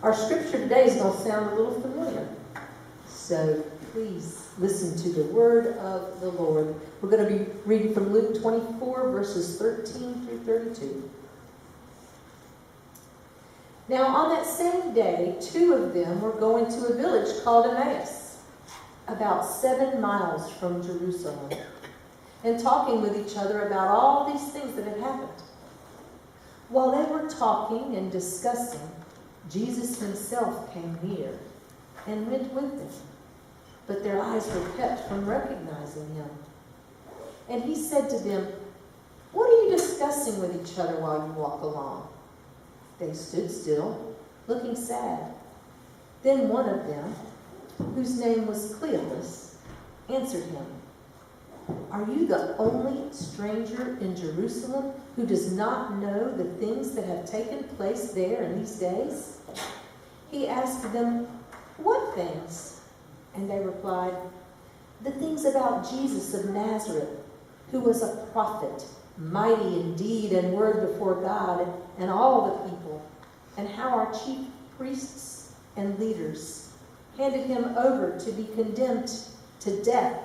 Our scripture today is going to sound a little familiar. So please listen to the word of the Lord. We're going to be reading from Luke 24, verses 13 through 32. Now on that same day, 2 of them were going to a village called Emmaus, about 7 miles from Jerusalem, and talking with each other about all these things that had happened. While they were talking and discussing, Jesus himself came near and went with them, but their eyes were kept from recognizing him. And he said to them, "What are you discussing with each other while you walk along?" They stood still, looking sad. Then one of them, whose name was Cleopas, answered him, "Are you the only stranger in Jerusalem who does not know the things that have taken place there in these days?" He asked them, "What things?" And they replied, "The things about Jesus of Nazareth, who was a prophet, mighty in deed and word before God and all the people, and how our chief priests and leaders handed him over to be condemned to death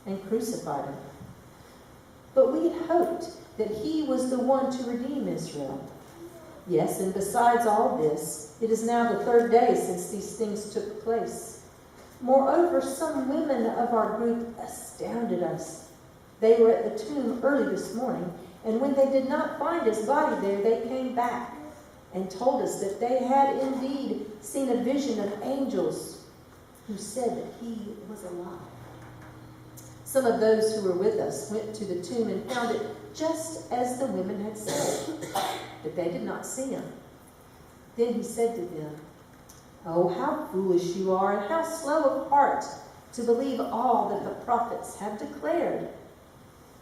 and crucified him. But we had hoped that he was the one to redeem Israel. Yes, and besides all this, it is now the 3rd day since these things took place. Moreover, some women of our group astounded us. They were at the tomb early this morning, and when they did not find his body there, they came back and told us that they had indeed seen a vision of angels who said that he was alive." Some of those who were with us went to the tomb and found it just as the women had said, but they did not see him. Then he said to them, "Oh, how foolish you are, and how slow of heart to believe all that the prophets have declared.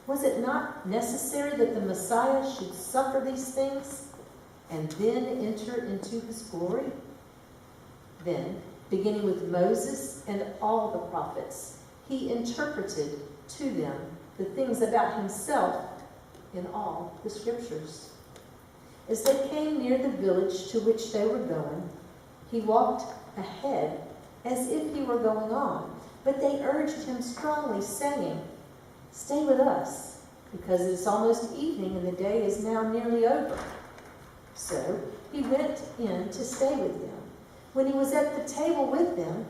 Was it not necessary that the Messiah should suffer these things and then enter into his glory?" Then, beginning with Moses and all the prophets, he interpreted to them the things about himself in all the scriptures. As they came near the village to which they were going, he walked ahead as if he were going on, but they urged him strongly, saying, "Stay with us, because it is almost evening and the day is now nearly over." So he went in to stay with them. When he was at the table with them,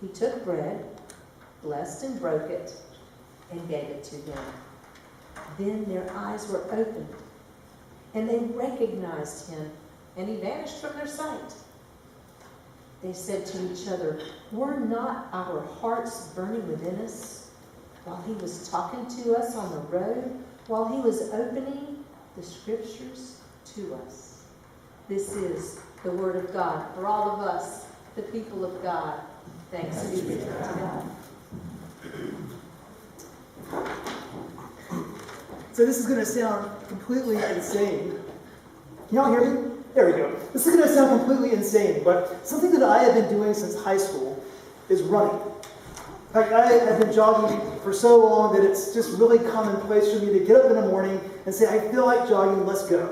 he took bread, blessed and broke it, and gave it to them. Then their eyes were opened, and they recognized him, and he vanished from their sight. They said to each other, "Were not our hearts burning within us while he was talking to us on the road, while he was opening the scriptures to us?" This is the word of God for all of us, the people of God. Thanks be to God. So this is going to sound completely insane. Can y'all hear me? There we go. This is going to sound completely insane, but something that I have been doing since high school is running. In fact, I have been jogging for so long that it's just really commonplace for me to get up in the morning and say, "I feel like jogging, let's go."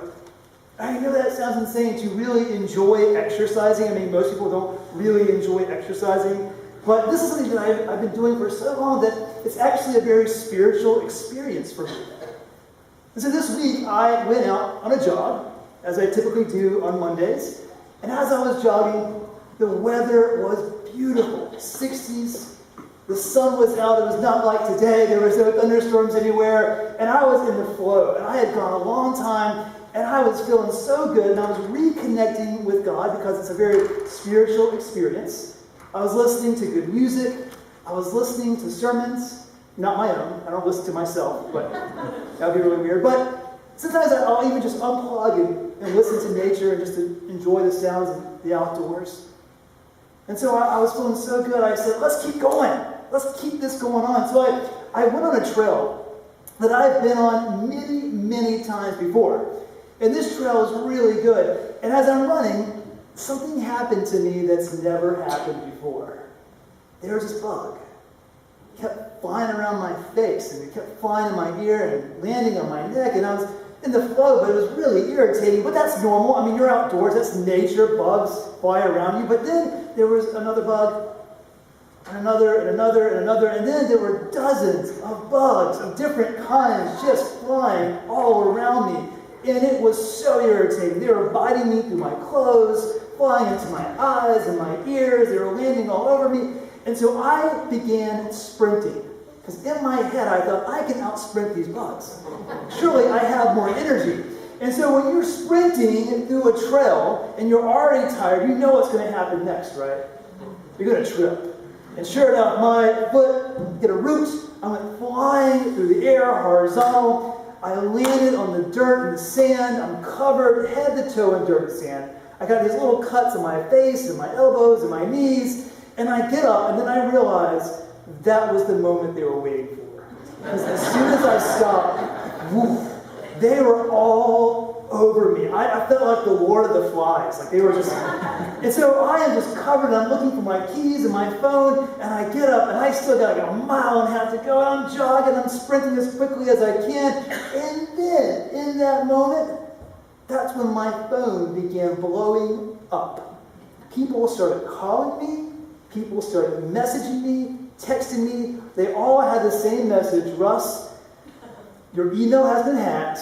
I know that sounds insane to really enjoy exercising. I mean, most people don't really enjoy exercising, but this is something that I've been doing for so long that it's actually a very spiritual experience for me. And so this week, I went out on a jog, as I typically do on Mondays. And as I was jogging, the weather was beautiful. 60s. The sun was out. It was not like today. There was no thunderstorms anywhere. And I was in the flow. And I had gone a long time. And I was feeling so good. And I was reconnecting with God because it's a very spiritual experience. I was listening to good music. I was listening to sermons. Not my own. I don't listen to myself. But that would be really weird. But sometimes I'll even just unplug and listen to nature and just to enjoy the sounds of the outdoors. And so I was feeling so good, I said, "Let's keep going. Let's keep this going on." So I went on a trail that I've been on many, many times before. And this trail is really good. And as I'm running, something happened to me that's never happened before. There was this bug. It kept flying around my face, and it kept flying in my ear and landing on my neck, and I was in the flow, but it was really irritating. But that's normal. I mean, you're outdoors. That's nature. Bugs fly around you. But then there was another bug, and another, and another, and another. And then there were dozens of bugs of different kinds just flying all around me. And it was so irritating. They were biting me through my clothes, flying into my eyes and my ears. They were landing all over me. And so I began sprinting. Because in my head, I thought, I can out-sprint these bugs. Surely I have more energy. And so when you're sprinting through a trail and you're already tired, you know what's going to happen next, right? You're going to trip. And sure enough, my foot hit a root. I went flying through the air, horizontal. I landed on the dirt and the sand. I'm covered head to toe in dirt and sand. I got these little cuts on my face and my elbows and my knees. And I get up, and then I realize that was the moment they were waiting for. Because as soon as I stopped, woof, they were all over me. I felt like the Lord of the Flies. Like they were just... And so I am just covered, and I'm looking for my keys and my phone, and I get up, and I still got like a mile and a half to go, and I'm jogging, I'm sprinting as quickly as I can. And then, in that moment, that's when my phone began blowing up. People started calling me. People started messaging me, texting me. They all had the same message. Russ, your email has been hacked,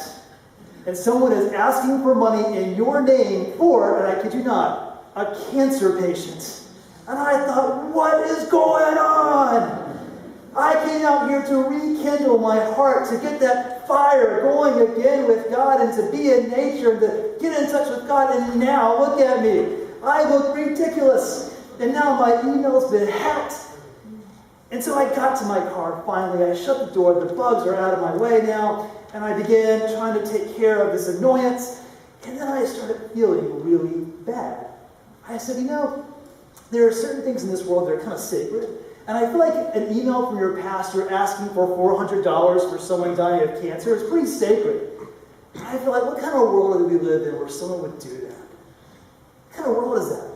and someone is asking for money in your name for, and I kid you not, a cancer patient. And I thought, what is going on? I came out here to rekindle my heart, to get that fire going again with God, and to be in nature, and to get in touch with God. And now, look at me. I look ridiculous. And now my email's been hacked. And so I got to my car finally. I shut the door. The bugs are out of my way now. And I began trying to take care of this annoyance. And then I started feeling really bad. I said, you know, there are certain things in this world that are kind of sacred. And I feel like an email from your pastor asking for $400 for someone dying of cancer is pretty sacred. And I feel like, what kind of world do we live in where someone would do that? What kind of world is that?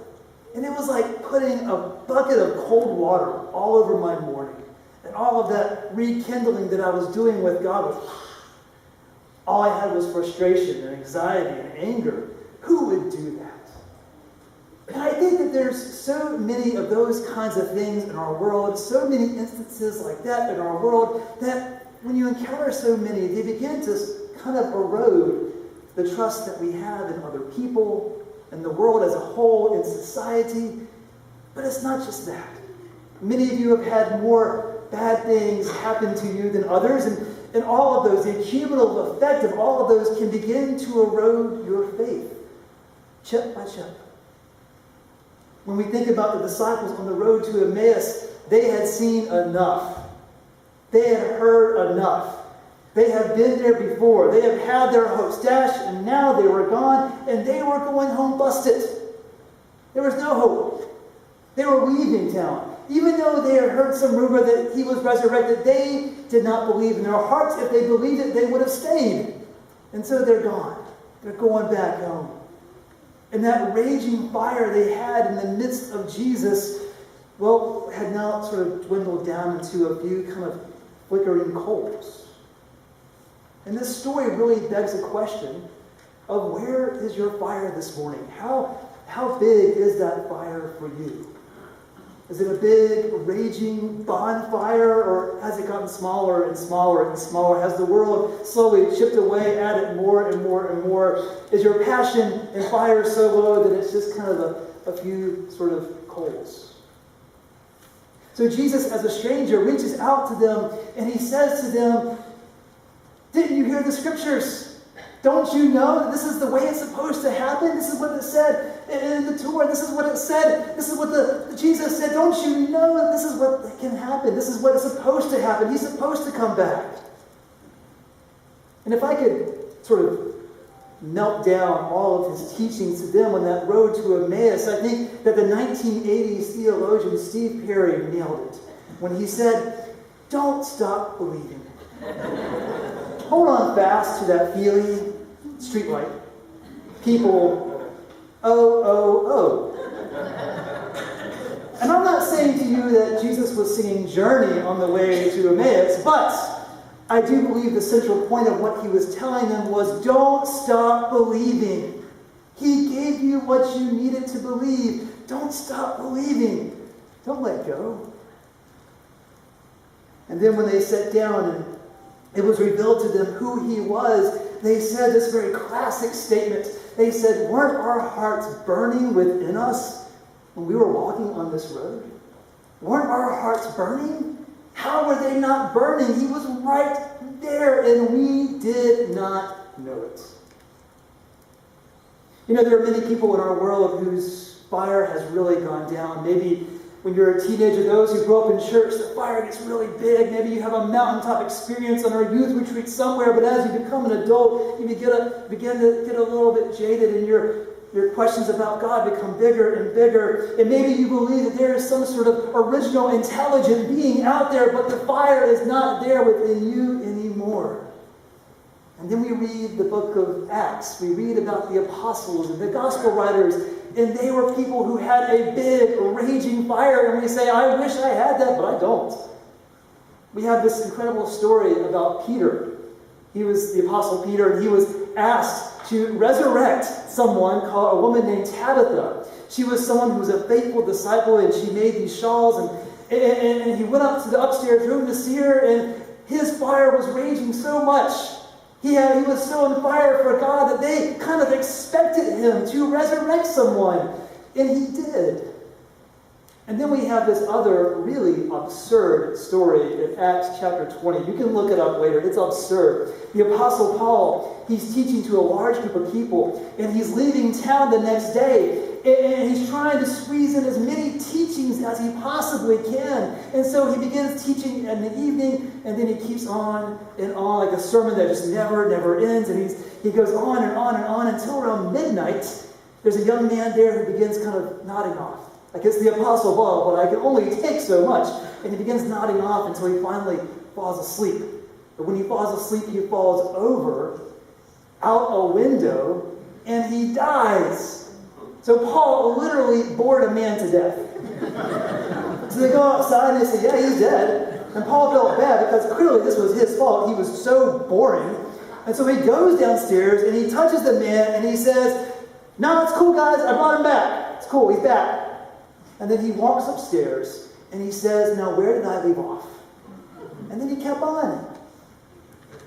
And it was like putting a bucket of cold water all over my morning. And all of that rekindling that I was doing with God was... all I had was frustration and anxiety and anger. Who would do that? And I think that there's so many of those kinds of things in our world, so many instances like that in our world, that when you encounter so many, they begin to kind of erode the trust that we have in other people, and the world as a whole, in society. But it's not just that. Many of you have had more bad things happen to you than others, and all of those, the cumulative effect of all of those can begin to erode your faith, chip by chip. When we think about the disciples on the road to Emmaus, they had seen enough. They had heard enough. They have been there before. They have had their hopes dashed, and now they were gone, and they were going home busted. There was no hope. They were leaving town. Even though they had heard some rumor that he was resurrected, they did not believe in their hearts. If they believed it, they would have stayed. And so they're gone. They're going back home. And that raging fire they had in the midst of Jesus, well, had now sort of dwindled down into a few kind of flickering coals. And this story really begs the question of where is your fire this morning? How big is that fire for you? Is it a big, raging bonfire, or has it gotten smaller and smaller and smaller? Has the world slowly chipped away at it more and more and more? Is your passion and fire so low that it's just kind of a few sort of coals? So Jesus, as a stranger, reaches out to them, and he says to them, didn't you hear the scriptures? Don't you know that this is the way it's supposed to happen? This is what it said in the Torah. This is what it said. This is what the Jesus said. Don't you know that this is what can happen? This is what is supposed to happen. He's supposed to come back. And if I could sort of melt down all of his teachings to them on that road to Emmaus, I think that the 1980s theologian Steve Perry nailed it when he said, don't stop believing. Hold on fast to that feeling. Streetlight. People, oh. And I'm not saying to you that Jesus was singing Journey on the way to Emmaus, but I do believe the central point of what he was telling them was, don't stop believing. He gave you what you needed to believe. Don't stop believing. Don't let go. And then when they sat down and it was revealed to them who he was, they said this very classic statement. They said, weren't our hearts burning within us when we were walking on this road? Weren't our hearts burning? How were they not burning? He was right there, and we did not know it. You know, there are many people in our world whose fire has really gone down. Maybe when you're a teenager, those who grow up in church, the fire gets really big. Maybe you have a mountaintop experience on our youth retreat somewhere, but as you become an adult, you begin to get a little bit jaded, and your questions about God become bigger and bigger. And maybe you believe that there is some sort of original, intelligent being out there, but the fire is not there within you anymore. And then we read the book of Acts. We read about the apostles and the gospel writers, and they were people who had a big, raging fire, and we say, I wish I had that, but I don't. We have this incredible story about Peter. He was the apostle Peter, and he was asked to resurrect someone called a woman named Tabitha. She was someone who was a faithful disciple, and she made these shawls, and he went up to the upstairs room to see her, and his fire was raging so much. He was so on fire for God that they kind of expected him to resurrect someone. And he did. And then we have this other really absurd story in Acts chapter 20. You can look it up later. It's absurd. The Apostle Paul, he's teaching to a large group of people, and he's leaving town the next day. And he's trying to squeeze in as many teachings as he possibly can. And so he begins teaching in the evening, and then he keeps on and on, like a sermon that just never ends. And he goes on and on and on until around midnight. There's a young man there who begins kind of nodding off. Like it's the Apostle Paul, but I can only take so much. And he begins nodding off until he finally falls asleep. But when he falls asleep, he falls over out a window, and he dies. So Paul literally bored a man to death. So they go outside and they say, yeah, he's dead. And Paul felt bad because clearly this was his fault. He was so boring. And so he goes downstairs and he touches the man and he says, no, it's cool, guys. I brought him back. It's cool. He's back. And then he walks upstairs and he says, now where did I leave off? And then he kept on.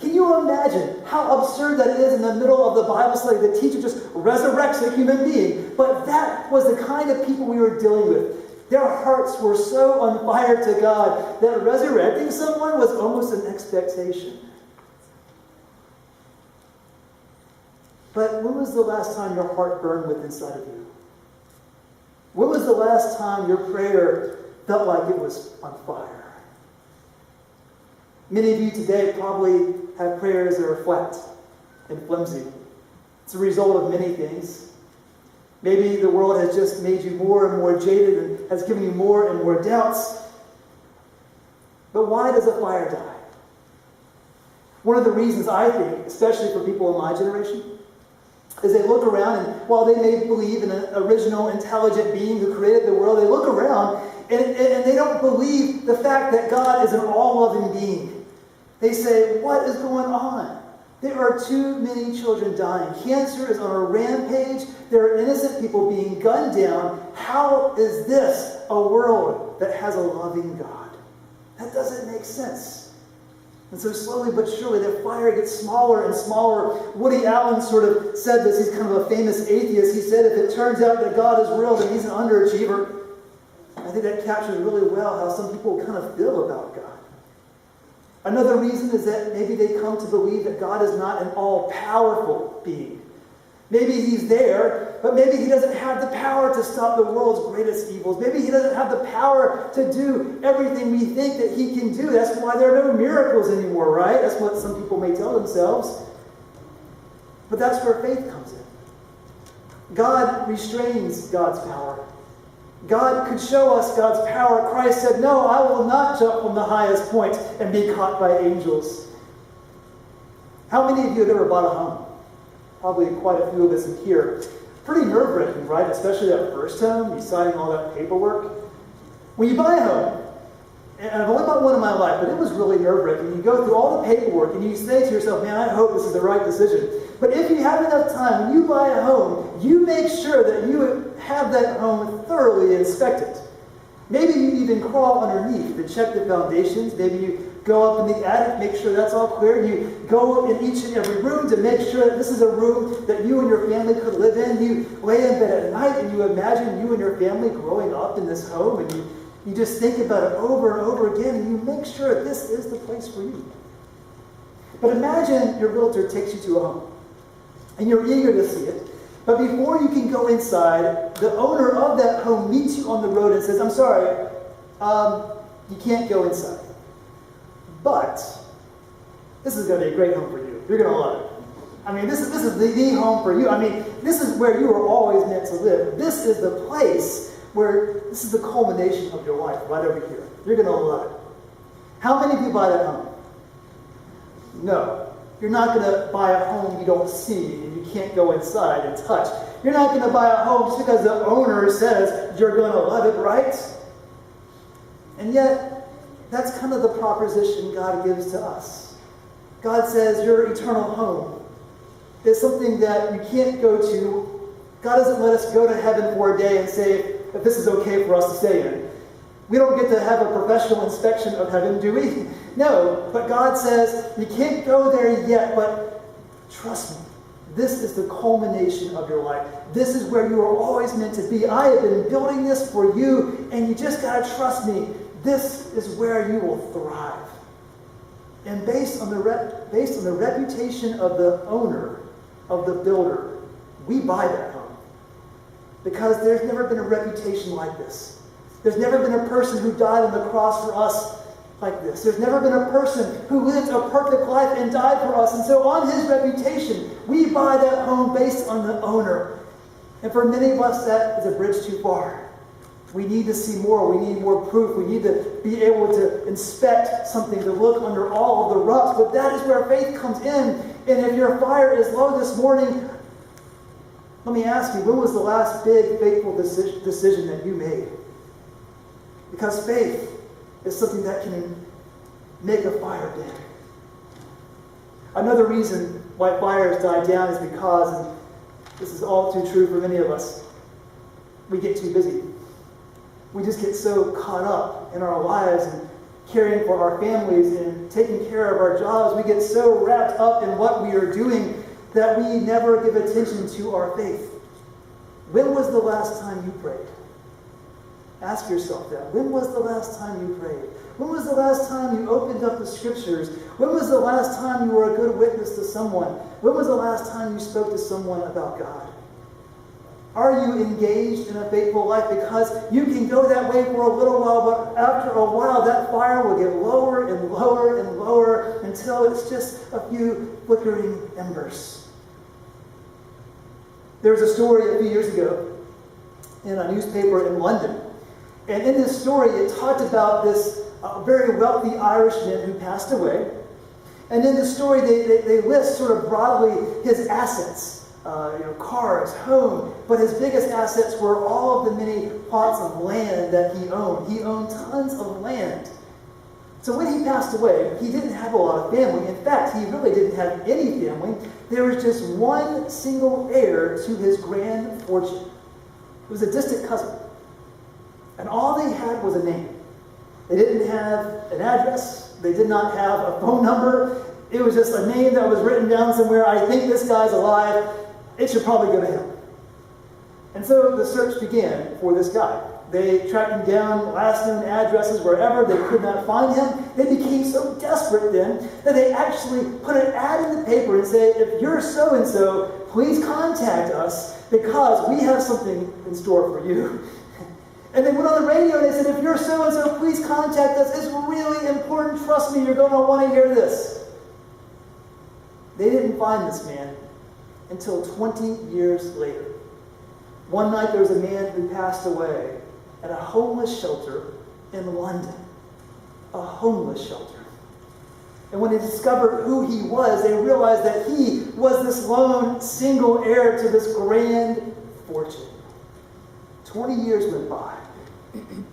Can you imagine how absurd that is in the middle of the Bible study? The teacher just resurrects a human being. But that was the kind of people we were dealing with. Their hearts were so on fire to God that resurrecting someone was almost an expectation. But when was the last time your heart burned within inside of you? When was the last time your prayer felt like it was on fire? Many of you today probably have prayers that are flat and flimsy. It's a result of many things. Maybe the world has just made you more and more jaded and has given you more and more doubts. But why does a fire die? One of the reasons I think, especially for people in my generation, is they look around and while they may believe in an original, intelligent being who created the world, they look around and they don't believe the fact that God is an all-loving being. They say, what is going on? There are too many children dying. Cancer is on a rampage. There are innocent people being gunned down. How is this a world that has a loving God? That doesn't make sense. And so slowly but surely, the fire gets smaller and smaller. Woody Allen sort of said this. He's kind of a famous atheist. He said, if it turns out that God is real, then he's an underachiever. I think that captures really well how some people kind of feel about God. Another reason is that maybe they come to believe that God is not an all-powerful being. Maybe he's there, but maybe he doesn't have the power to stop the world's greatest evils. Maybe he doesn't have the power to do everything we think that he can do. That's why there are no miracles anymore, right? That's what some people may tell themselves. But that's where faith comes in. God restrains God's power. God could show us God's power. Christ said, no, I will not jump from the highest point and be caught by angels. How many of you have ever bought a home? Probably quite a few of us in here. Pretty nerve-wracking, right? Especially that first home, you signing all that paperwork. When you buy a home, And I've only bought one in my life, but it was really nerve-wracking. You go through all the paperwork and you say to yourself, man, I hope this is the right decision. But if you have enough time, when you buy a home, you make sure that you have that home thoroughly inspected. Maybe you even crawl underneath to check the foundations. Maybe you go up in the attic, make sure that's all clear. You go up in each and every room to make sure that this is a room that you and your family could live in. You lay in bed at night and you imagine you and your family growing up in this home, and you just think about it over and over again, and you make sure this is the place for you. But imagine your realtor takes you to a home, and you're eager to see it. But before you can go inside, the owner of that home meets you on the road and says, I'm sorry, you can't go inside. But this is going to be a great home for you. You're going to love it. I mean, this is the home for you. I mean, this is where you were always meant to live. This is the place where this is the culmination of your life, right over here. You're going to love it. How many of you buy that home? No. You're not going to buy a home you don't see and you can't go inside and touch. You're not going to buy a home just because the owner says you're going to love it, right? And yet, that's kind of the proposition God gives to us. God says your eternal home is something that you can't go to. God doesn't let us go to heaven for a day and say if this is okay for us to stay in. We don't get to have a professional inspection of heaven, do we? No, but God says, you can't go there yet, but trust me, this is the culmination of your life. This is where you are always meant to be. I have been building this for you, and you just got to trust me. This is where you will thrive. And based on the reputation of the owner, of the builder, we buy that home. Because there's never been a reputation like this. There's never been a person who died on the cross for us like this. There's never been a person who lived a perfect life and died for us. And so on his reputation, we buy that home based on the owner. And for many of us, that is a bridge too far. We need to see more. We need more proof. We need to be able to inspect something, to look under all of the rust. But that is where faith comes in. And if your fire is low this morning, let me ask you, when was the last big, faithful decision that you made? Because faith is something that can make a fire big. Another reason why fires die down is because, and this is all too true for many of us, we get too busy. We just get so caught up in our lives and caring for our families and taking care of our jobs. We get so wrapped up in what we are doing that we never give attention to our faith. When was the last time you prayed? Ask yourself that. When was the last time you prayed? When was the last time you opened up the scriptures? When was the last time you were a good witness to someone? When was the last time you spoke to someone about God? Are you engaged in a faithful life? Because you can go that way for a little while, but after a while that fire will get lower and lower and lower until it's just a few flickering embers. There was a story a few years ago in a newspaper in London. And in this story, it talked about this very wealthy Irishman who passed away. And in the story, they list sort of broadly his assets. Cars, home. But his biggest assets were all of the many plots of land that he owned. He owned tons of land. So when he passed away, he didn't have a lot of family. In fact, he really didn't have any family. There was just one single heir to his grand fortune. It was a distant cousin. And all they had was a name. They didn't have an address. They did not have a phone number. It was just a name that was written down somewhere. I think this guy's alive. It should probably go to him. And so the search began for this guy. They tracked him down, last known addresses, wherever. They could not find him. They became so desperate then that they actually put an ad in the paper and said, if you're so-and-so, please contact us because we have something in store for you. And they went on the radio and they said, if you're so-and-so, please contact us. It's really important. Trust me, you're going to want to hear this. They didn't find this man until 20 years later. One night there was a man who passed away at a homeless shelter in London. A homeless shelter. And when they discovered who he was, they realized that he was this lone single heir to this grand fortune. 20 years went by.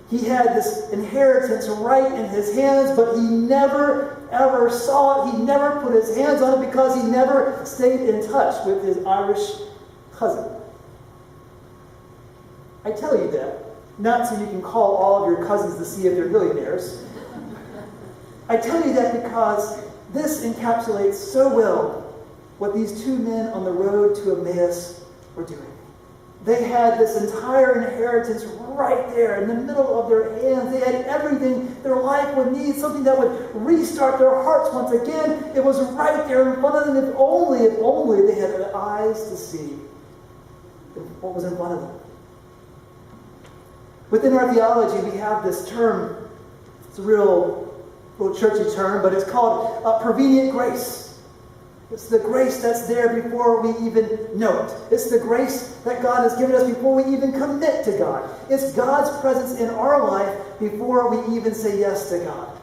He had this inheritance right in his hands, but he never, ever saw it. He never put his hands on it because he never stayed in touch with his Irish cousin. I tell you that, not so you can call all of your cousins to see if they're millionaires. I tell you that because this encapsulates so well what these two men on the road to Emmaus were doing. They had this entire inheritance right there in the middle of their hands. They had everything their life would need, something that would restart their hearts once again. It was right there in front of them. If only they had the eyes to see what was in front of them. Within our theology, we have this term. It's a real churchy term, but it's called prevenient grace. It's the grace that's there before we even know it. It's the grace that God has given us before we even commit to God. It's God's presence in our life before we even say yes to God.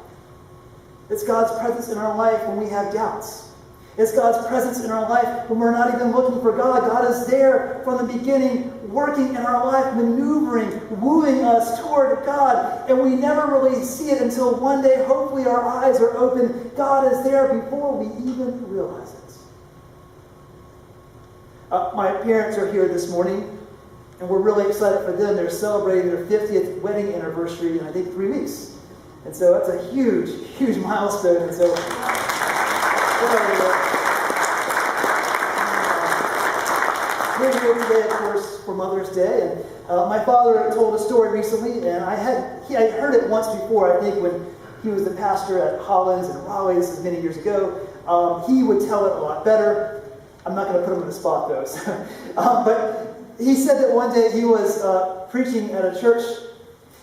It's God's presence in our life when we have doubts. It's God's presence in our life when we're not even looking for God. God is there from the beginning, working in our life, maneuvering, wooing us toward God. And we never really see it until one day, hopefully, our eyes are open. God is there before we even realize it. My parents are here this morning, and we're really excited for them. They're celebrating their 50th wedding anniversary in, I think, 3 weeks. And so that's a huge, huge milestone. And so we're here today, of course, for Mother's Day. And my father told a story recently, and I had heard it once before, I think, when he was the pastor at Hollins and Raleigh. This is many years ago. He would tell it a lot better. I'm not going to put him on the spot, though. So, but he said that one day he was preaching at a church,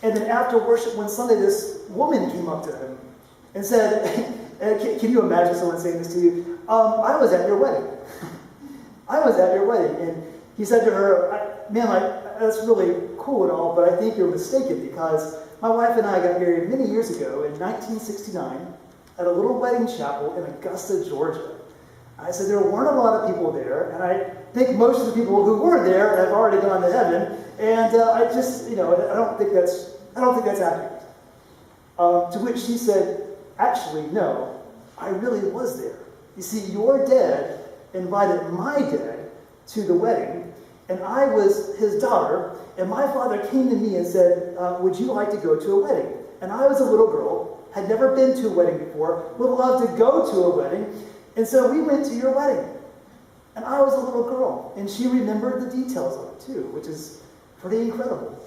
and then after worship one Sunday, this woman came up to him and said, can you imagine someone saying this to you? I was at your wedding. I was at your wedding. And he said to her, that's really cool and all, but I think you're mistaken because my wife and I got married many years ago in 1969 at a little wedding chapel in Augusta, Georgia. I said there weren't a lot of people there, and I think most of the people who were there have already gone to heaven, and I just, I don't think that's accurate. To which she said, actually, no, I really was there. You see, your dad invited my dad to the wedding, and I was his daughter, and my father came to me and said, would you like to go to a wedding? And I was a little girl, had never been to a wedding before, would love to go to a wedding, and so we went to your wedding. And I was a little girl, and she remembered the details of it too, which is pretty incredible.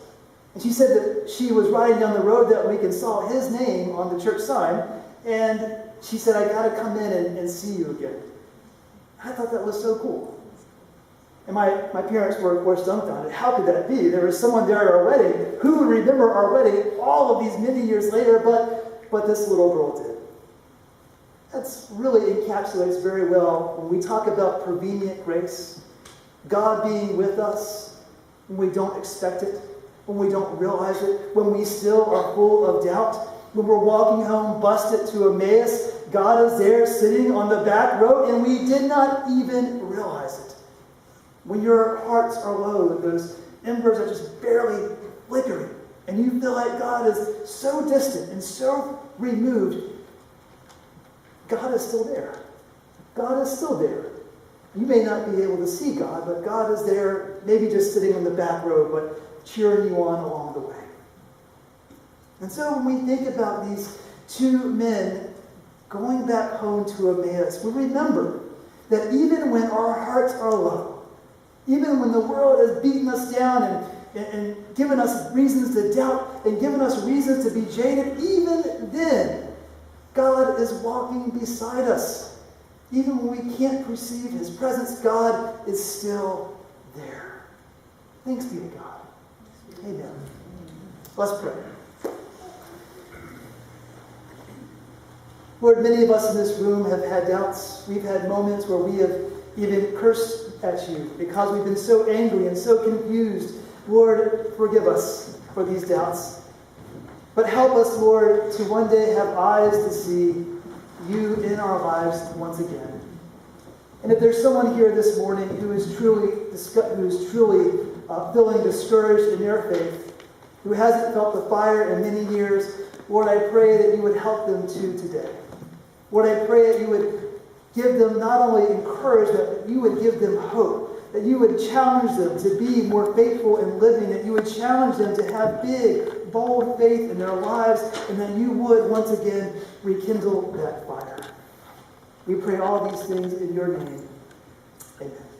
And she said that she was riding down the road that week and saw his name on the church sign, and she said, I got to come in and see you again. I thought that was so cool. And my parents were, of course, dumbfounded. How could that be? There was someone there at our wedding who would remember our wedding all of these many years later, but this little girl did. That's really encapsulates very well when we talk about prevenient grace, God being with us when we don't expect it, when we don't realize it, when we still are full of doubt, when we're walking home busted to Emmaus, God is there sitting on the back row and we did not even realize it. When your hearts are low and those embers are just barely flickering and you feel like God is so distant and so removed, God is still there. God is still there. You may not be able to see God, but God is there, maybe just sitting in the back row, but cheering you on along the way. And so when we think about these two men going back home to Emmaus, we remember that even when our hearts are low, even when the world has beaten us down and given us reasons to doubt and given us reasons to be jaded, even then, God is walking beside us. Even when we can't perceive His presence, God is still there. Thanks be to God. Amen. Let's pray. Lord, many of us in this room have had doubts. We've had moments where we have even cursed at you because we've been so angry and so confused. Lord, forgive us for these doubts. But help us, Lord, to one day have eyes to see you in our lives once again. And if there's someone here this morning who is truly feeling discouraged in their faith, who hasn't felt the fire in many years, Lord, I pray that you would help them to today. Lord, I pray that you would give them not only encouragement, but you would give them hope, that you would challenge them to be more faithful in living, that you would challenge them to have big, bold faith in their lives, and that you would once again rekindle that fire. We pray all these things in your name. Amen.